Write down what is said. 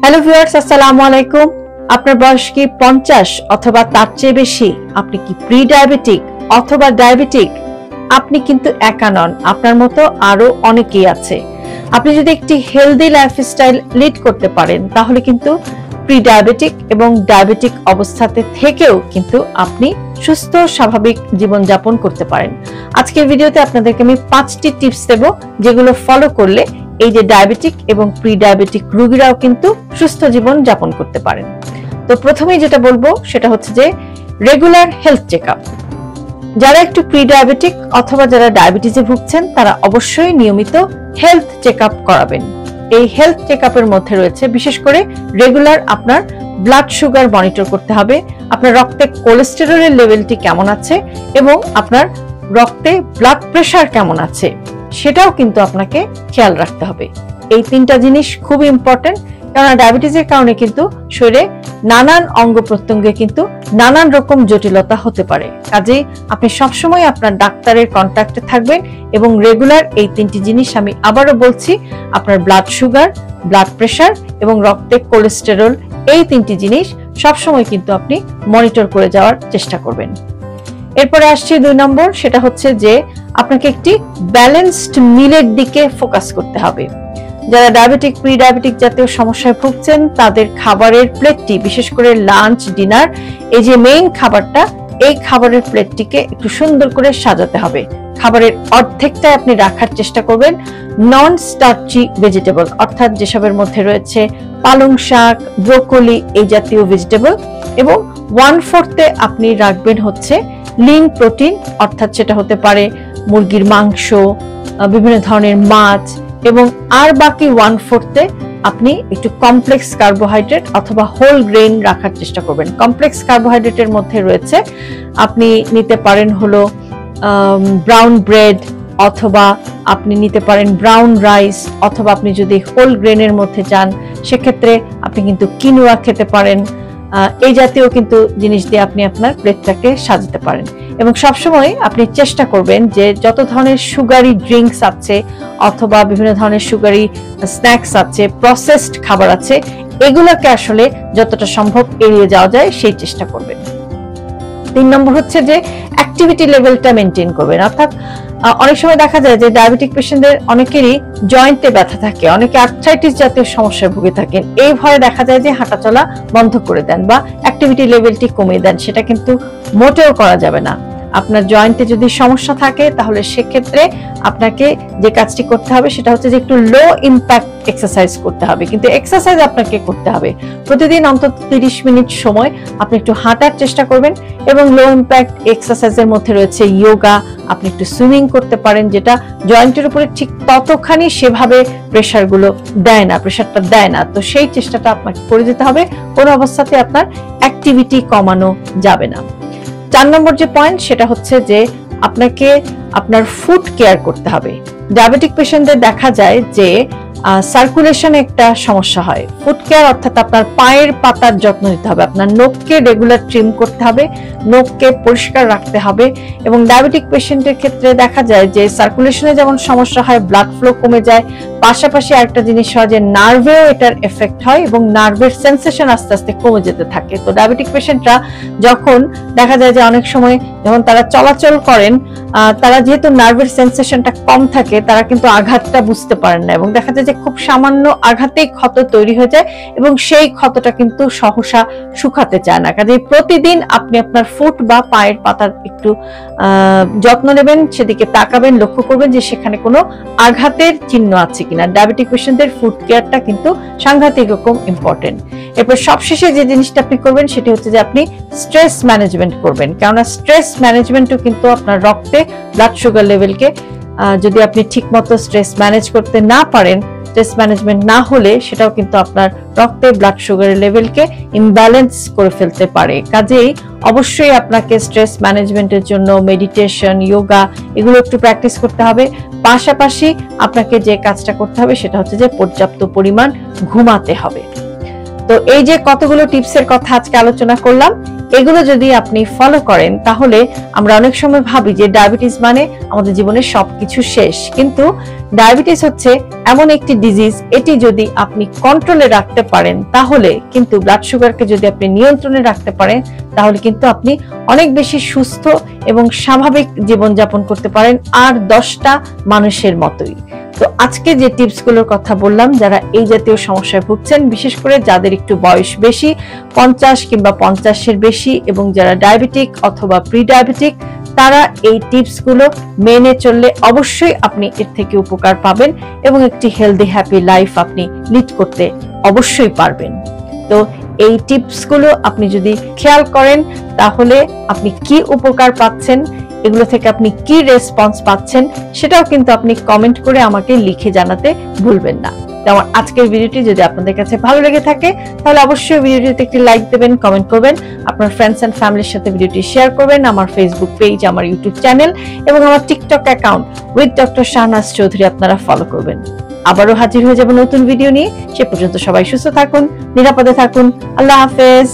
Hello viewers, আসসালামু আলাইকুম। আপনার বয়স কি 50 অথবা তার চেয়ে বেশি? আপনি কি প্রি ডায়াবেটিক অথবা ডায়াবেটিক? আপনি কিন্তু একা নন, আপনার মতো আরো অনেকেই আছে। আপনি যদি একটি হেলদি লাইফস্টাইল লিড করতে পারেন তাহলে কিন্তু প্রি ডায়াবেটিক এবং ডায়াবেটিক অবস্থাতে থেকেও কিন্তু আপনি সুস্থ স্বাভাবিক জীবনযাপন করতে পারেন। আজকের ভিডিওতে আপনাদেরকে আমি 5টি টিপস দেব যেগুলো ফলো করলে এই যে ডায়াবেটিক এবং প্রি ডায়াবেটিক রোগীরাও কিন্তু সুস্থ জীবন যাপন করতে পারেন। তো প্রথমেই যেটা বলবো সেটা হচ্ছে যে রেগুলার হেলথ চেকআপ। যারা একটু প্রি ডায়াবেটিক অথবা যারা ডায়াবেটিসে ভুগছেন তারা অবশ্যই নিয়মিত হেলথ চেকআপ করাবেন। এই হেলথ চেকআপের মধ্যে রয়েছে বিশেষ করে রেগুলার আপনার ব্লাড সুগার মনিটর করতে হবে, আপনার রক্তে কোলেস্টেরলের লেভেলটি কেমন আছে এবং আপনার রক্তে ব্লাড প্রেশার কেমন আছে সেটাও কিন্তু আপনাকে খেয়াল রাখতে হবে। এই তিনটা জিনিস খুব ইম্পর্টেন্ট, কারণ ডায়াবেটিসের কারণে কিন্তু শরীরে নানান অঙ্গ প্রত্যঙ্গে কিন্তু নানান রকম জটিলতা হতে পারে। কাজেই আপনি সবসময় আপনার ডাক্তারের কন্ট্যাক্টে থাকবেন এবং রেগুলার এই তিনটি জিনিস, আমি আবারও বলছি, আপনার ব্লাড সুগার, ব্লাড প্রেশার এবং রক্তে কোলেস্টেরল, এই তিনটি জিনিস সবসময় কিন্তু আপনি মনিটর করে যাওয়ার চেষ্টা করবেন। এরপরে আসছি 2 নম্বর, সেটা হচ্ছে যে আপনাকে একটি ব্যালেন্সড মিলের দিকে ফোকাস করতে হবে। যারা ডায়াবেটিক প্রি ডায়াবেটিক জাতীয় সমস্যায় ভুগছেন তাদের খাবারের প্লেটটি, বিশেষ করে লাঞ্চ ডিনার, এই যে মেইন খাবারটা, এই খাবারের প্লেটটিকে একটু সুন্দর করে সাজাতে হবে। খাবারের অর্ধেকটা আপনি রাখার চেষ্টা করবেন নন স্টার্চি ভেজিটেবল, অর্থাৎ যেসবের মধ্যে রয়েছে পালং শাক, ব্রোকলি, এই জাতীয় ভেজিটেবল, এবং 1/4 আপনি রাখবেন হচ্ছে লিন প্রোটিন, অর্থাৎ সেটা হতে পারে মুরগির মাংস, বিভিন্ন ধরনের মাছ, এবং আর বাকি 1/4 আপনি একটু কমপ্লেক্স কার্বোহাইড্রেট অথবা হোল গ্রেইন রাখার চেষ্টা করবেন। কমপ্লেক্স কার্বোহাইড্রেটের মধ্যে রয়েছে আপনি নিতে পারেন হলো ব্রাউন ব্রেড, অথবা আপনি নিতে পারেন ব্রাউন রাইস, অথবা আপনি যদি হোল গ্রেনের মধ্যে যান সেক্ষেত্রে আপনি কিন্তু কিনোয়া খেতে পারেন। এই জাতীয় কিন্তু জিনিস দিয়ে আপনি আপনার প্লেটটাকে সাজাতে পারেন। এবং সবসময় আপনি চেষ্টা করবেন যে যত ধরনের সুগারি ড্রিঙ্কস আছে অথবা বিভিন্ন ধরনের সুগারি স্ন্যাক্স আছে, প্রসেসড খাবার আছে, এগুলোকে আসলে যতটা সম্ভব এড়িয়ে যাওয়া যায় সেই চেষ্টা করবেন। 3 নম্বর হচ্ছে যে অ্যাক্টিভিটি লেভেলটা মেনটেন করবেন। অর্থাৎ অনেক সময় দেখা যায় যে ডায়াবেটিক পেশেন্টদের অনেকেরই জয়েন্টে ব্যথা থাকে, অনেকে আর্থ্রাইটিস জাতীয় সমস্যায় ভুগে থাকেন। এই ভয়ে দেখা যায় যে হাঁটাচলা বন্ধ করে দেন বা অ্যাক্টিভিটি লেভেলটি কমিয়ে দেন, সেটা কিন্তু মোটেও করা যাবে না। আপনার জয়েন্টে যদি সমস্যা থাকে তাহলে সেক্ষেত্রে আপনাকে যে কাজটি করতে হবে সেটা হচ্ছে যে একটু লো ইম্প্যাক্ট এক্সারসাইজ করতে হবে, কিন্তু এক্সারসাইজ আপনাকে করতে হবে প্রতিদিন অন্তত 30 মিনিট সময় আপনি একটু হাঁটার চেষ্টা করবেন। এবং লো ইম্প্যাক্ট এক্সারসাইজের মধ্যে রয়েছে যোগা, আপনি একটু সুইমিং করতে পারেন, যেটা জয়েন্টের উপরে ঠিক ততখানি সেভাবে প্রেশারটা দেয় না। তো সেই চেষ্টাটা আপনাকে করে যেতে হবে, কোনো অবস্থাতে আপনার অ্যাক্টিভিটি কমানো যাবে না। 4 নম্বর যে পয়েন্ট সেটা হচ্ছে যে আপনাকে আপনার ফুড কেয়ার করতে হবে। ডায়াবেটিক পেশেন্টদের দেখা যায় যে সার্কুলেশনে একটা সমস্যা হয়। ফুড কেয়ার অর্থাৎ আপনার পায়ের পাতার যত্ন নিতে হবে, আপনার নখকে রেগুলার ট্রিম করতে হবে, নখকে পরিষ্কার রাখতে হবে। এবং ডায়াবেটিক পেশেন্টের ক্ষেত্রে দেখা যায় যে সার্কুলেশনে যেমন সমস্যা হয়, ব্লাড ফ্লো কমে যায়, পাশাপাশি আরেকটা জিনিস হয় যে নার্ভেও এটার এফেক্ট হয় এবং নার্ভের সেন্সেশন আস্তে আস্তে কমে যেতে থাকে। তো ডায়াবেটিক পেশেন্টরা যখন দেখা যায় যে অনেক সময় যখন তারা চলাচল করেন, তারা যেহেতু নার্ভের সেন্সেশনটা কম থাকে তারা কিন্তু আঘাতটা বুঝতে পারেন না, এবং দেখা যায় যে খুব সামান্য আঘাতেই ক্ষত তৈরি হয়ে যায় এবং সেই ক্ষতটা কিন্তু সহসা শুকাতে চায় না। কাজে প্রতিদিন আপনি আপনার ফুট বা পায়ের পাতার একটু যত্ন নেবেন, সেদিকে তাকাবেন, লক্ষ্য করবেন যে সেখানে কোনো আঘাতের চিহ্ন আছে কিনা। ডায়াবেটিক পেশেন্টদের ফুড কেয়ারটা কিন্তু সাংঘাতিক রকম ইম্পর্টেন্ট। এরপর সবশেষে যে জিনিসটা আপনি করবেন সেটি হচ্ছে যে আপনি স্ট্রেস ম্যানেজমেন্ট করবেন, কেননা স্ট্রেস ম্যানেজমেন্টও কিন্তু আপনার রক্তে ব্লাড সুগার লেভেলকে, যদি আপনি ঠিকমতো স্ট্রেস ম্যানেজ করতে না পারেন, স্ট্রেস ম্যানেজমেন্ট না হলে সেটাও কিন্তু আপনার রক্তে ব্লাড সুগারের লেভেলকে ইমব্যালেন্স করে ফেলতে পারে। কাজেই অবশ্যই আপনাকে স্ট্রেস ম্যানেজমেন্টের জন্য মেডিটেশন, যোগা, এগুলো একটু প্র্যাকটিস করতে হবে। পাশাপাশি আপনাকে যে কাজটা করতে হবে সেটা হচ্ছে যে পর্যাপ্ত পরিমাণ ঘুমাতে হবে। তো এই যে কতগুলো টিপসের কথা আজকে আলোচনা করলাম, এগুলো যদি আপনি ফলো করেন তাহলে আমরা অনেক সময় ভাবি যে ডায়াবেটিস মানে আমাদের জীবনের সবকিছু শেষ, কিন্তু ডায়াবেটিস হচ্ছে এমন একটি ডিজিজ, এটি যদি আপনি কন্ট্রোলে রাখতে পারেন তাহলে কিন্তু ব্লাড সুগারকে যদি আপনি নিয়ন্ত্রণে রাখতে পারেন তাহলে কিন্তু আপনি অনেক বেশি সুস্থ এবং স্বাভাবিক জীবনযাপন করতে পারেন, আর 10টা মানুষের মতোই। তো আজকে যে টিপসগুলোর কথা বললাম, যারা এই জাতীয় সমস্যায় ভুগছেন, বিশেষ করে যাদের একটু বয়স বেশি 50 কিংবা 50-এর বেশি এবং যারা ডায়াবেটিক অথবা প্রি ডায়াবেটিক, তারা এই টিপসগুলো মেনে চললে অবশ্যই আপনি এর থেকে উপকার পাবেন এবং একটি হেলদি হ্যাপি লাইফ আপনি লিড করতে অবশ্যই পারবেন। তো এই টিপসগুলো আপনি যদি খেয়াল করেন তাহলে আপনি কি উপকার পাচ্ছেন, এগুলো থেকে আপনি কি রেসপন্স পাচ্ছেন, সেটাও কিন্তু আপনি কমেন্ট করে আমাকে লিখে জানাতে ভুলবেন না। আমার আজকের ভিডিওটি যদি আপনাদের কাছে ভালো লেগে থাকে তাহলে অবশ্যই ভিডিওটিতে একটি লাইক দেবেন, কমেন্ট করবেন, আপনার ফ্রেন্ডস এন্ড ফ্যামিলির সাথে ভিডিওটি শেয়ার করবেন। আমার ফেসবুক পেজ, আমার ইউটিউব চ্যানেল এবং আমার TikTok account with doctor Shahnaz Chowdhury আপনারা ফলো করবেন। আবারও হাজির হয়ে যাব নতুন ভিডিও নিয়ে। সে পর্যন্ত সবাই সুস্থ থাকুন, নিরাপদে থাকুন। আল্লাহ হাফেজ।